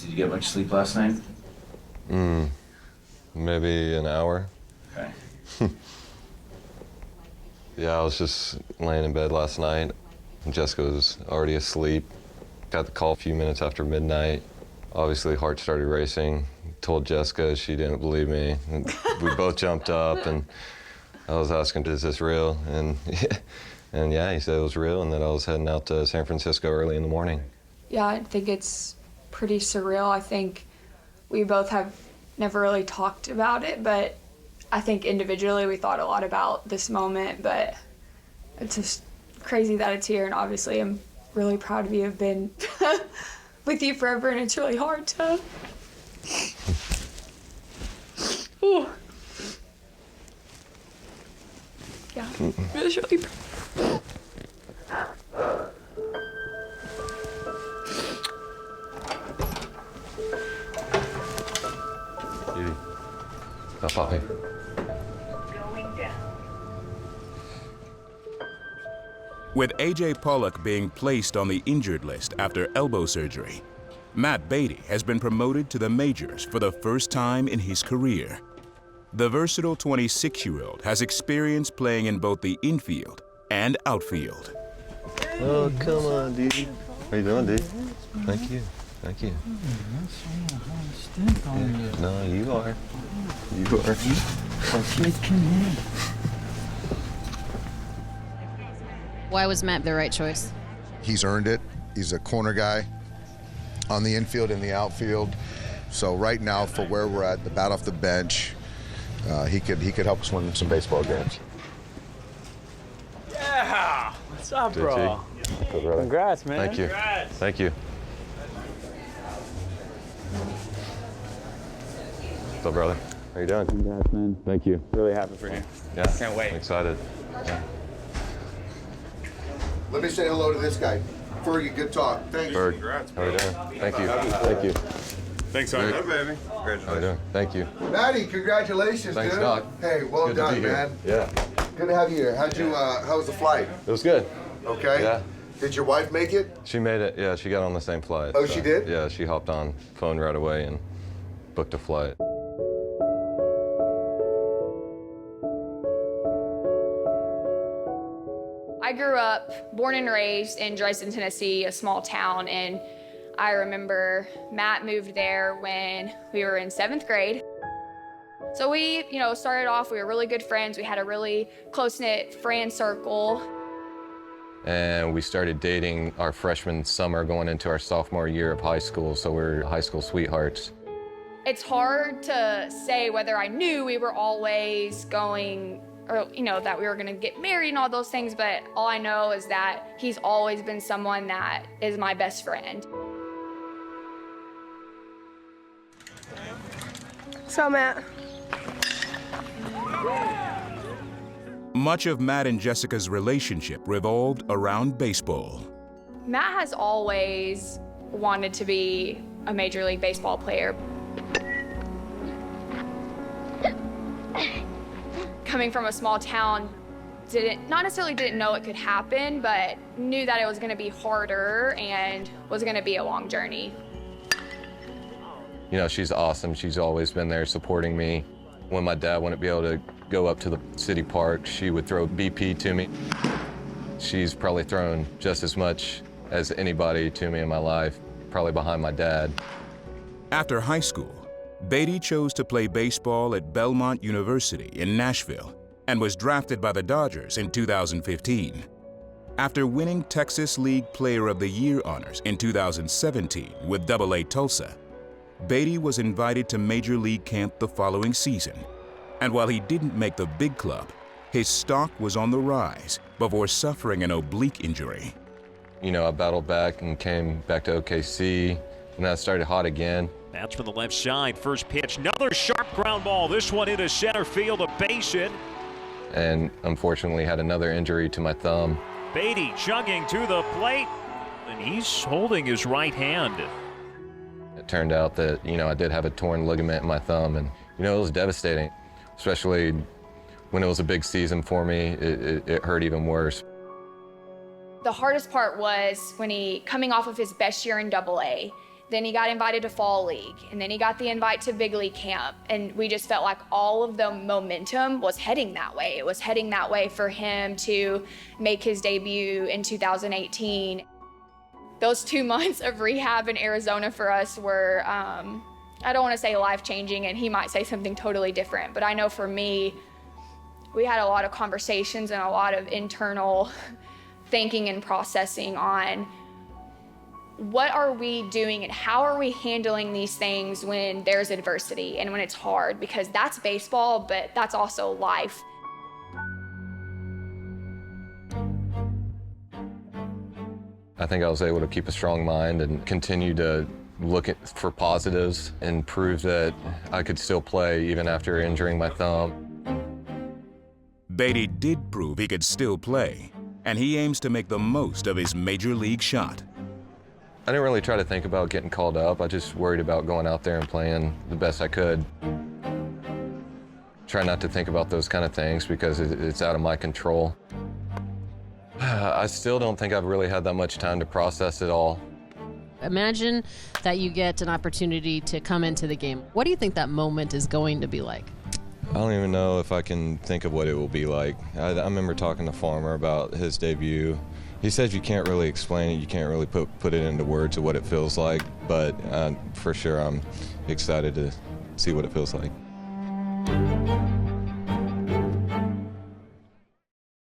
Did you get much sleep last night? Maybe an hour. Okay. Yeah, I was just laying in bed last night. Jessica was already asleep. Got the call a few minutes after midnight. Obviously, heart started racing. Told Jessica, she didn't believe me. And we both jumped up, and I was asking, is this real? And yeah, he said it was real, and that I was heading out to San Francisco early in the morning. Yeah, I think it's pretty surreal. I think we both have never really talked about it, but I think individually we thought a lot about this moment, but it's just crazy that it's here, and obviously I'm really proud of you. I've been with you forever, and it's really hard to... Ooh. Yeah, it was really... Beaty. Oh, Poppy. With A.J. Pollock being placed on the injured list after elbow surgery, Matt Beaty has been promoted to the majors for the first time in his career. The versatile 26-year-old has experience playing in both the infield and outfield. Oh, come on, D. How you doing, D? Thank you. Thank you. Yeah. No, you are. You are. Why was Matt the right choice? He's earned it. He's a corner guy on the infield and the outfield. So right now, for where we're at, the bat off the bench, he could help us win some baseball games. Yeah! What's up, bro? Congrats, man. Thank you. Congrats. Thank you. What's up, brother? How you doing? Congrats, man. Thank you. Really happy for you. Yeah. Can't wait. I'm excited. Yeah. Let me say hello to this guy. Fergie, good talk. Thanks. Bird. Congrats, How are you bro. doing? Thank you. Thank you. Thanks, son. Hey, baby. How are you Congratulations. doing? Thank you. Maddie, congratulations, Thanks, dude. Doc. Hey, well Good to done, be here. man. Yeah. Good to have you here. How was the flight? It was good. Okay. Yeah. Did your wife make it? She made it. Yeah, she got on the same flight. Oh, she did? Yeah, she hopped on phone right away and booked a flight. I grew up, born and raised in Dresden, Tennessee, a small town, and I remember Matt moved there when we were in 7th grade. So we, started off, we were really good friends. We had a really close-knit friend circle. And we started dating our freshman summer going into our sophomore year of high school, so we're high school sweethearts. It's hard to say whether I knew we were always going, or that we were gonna get married and all those things, but all I know is that he's always been someone that is my best friend. So, Matt. Much of Matt and Jessica's relationship revolved around baseball. Matt has always wanted to be a Major League Baseball player. Coming from a small town, not necessarily didn't know it could happen, but knew that it was gonna be harder and was gonna be a long journey. She's awesome. She's always been there supporting me. When my dad wouldn't be able to go up to the city park, she would throw BP to me. She's probably thrown just as much as anybody to me in my life, probably behind my dad. After high school, Beaty chose to play baseball at Belmont University in Nashville and was drafted by the Dodgers in 2015. After winning Texas League Player of the Year honors in 2017 with AA Tulsa, Beaty was invited to Major League camp the following season. And while he didn't make the big club, his stock was on the rise before suffering an oblique injury. I battled back and came back to OKC, and then I started hot again. That's from the left side. First pitch, another sharp ground ball. This one into center field, a base hit. And unfortunately had another injury to my thumb. Beaty chugging to the plate, and he's holding his right hand. It turned out that, I did have a torn ligament in my thumb, and, it was devastating, especially when it was a big season for me. It hurt even worse. The hardest part was when coming off of his best year in AA, Then he got invited to Fall League, and then he got the invite to Big League Camp. And we just felt like all of the momentum was heading that way. It was heading that way for him to make his debut in 2018. Those 2 months of rehab in Arizona for us were, I don't want to say life-changing, and he might say something totally different, but I know for me, we had a lot of conversations and a lot of internal thinking and processing on what are we doing and how are we handling these things when there's adversity and when it's hard, because that's baseball, but that's also life. I think I was able to keep a strong mind and continue to look for positives and prove that I could still play even after injuring my thumb. Beaty did prove he could still play, and he aims to make the most of his major league shot. I didn't really try to think about getting called up. I just worried about going out there and playing the best I could. Try not to think about those kind of things because it's out of my control. I still don't think I've really had that much time to process it all. Imagine that you get an opportunity to come into the game. What do you think that moment is going to be like? I don't even know if I can think of what it will be like. I remember talking to Farmer about his debut. He says you can't really explain it, you can't really put it into words of what it feels like, but for sure I'm excited to see what it feels like.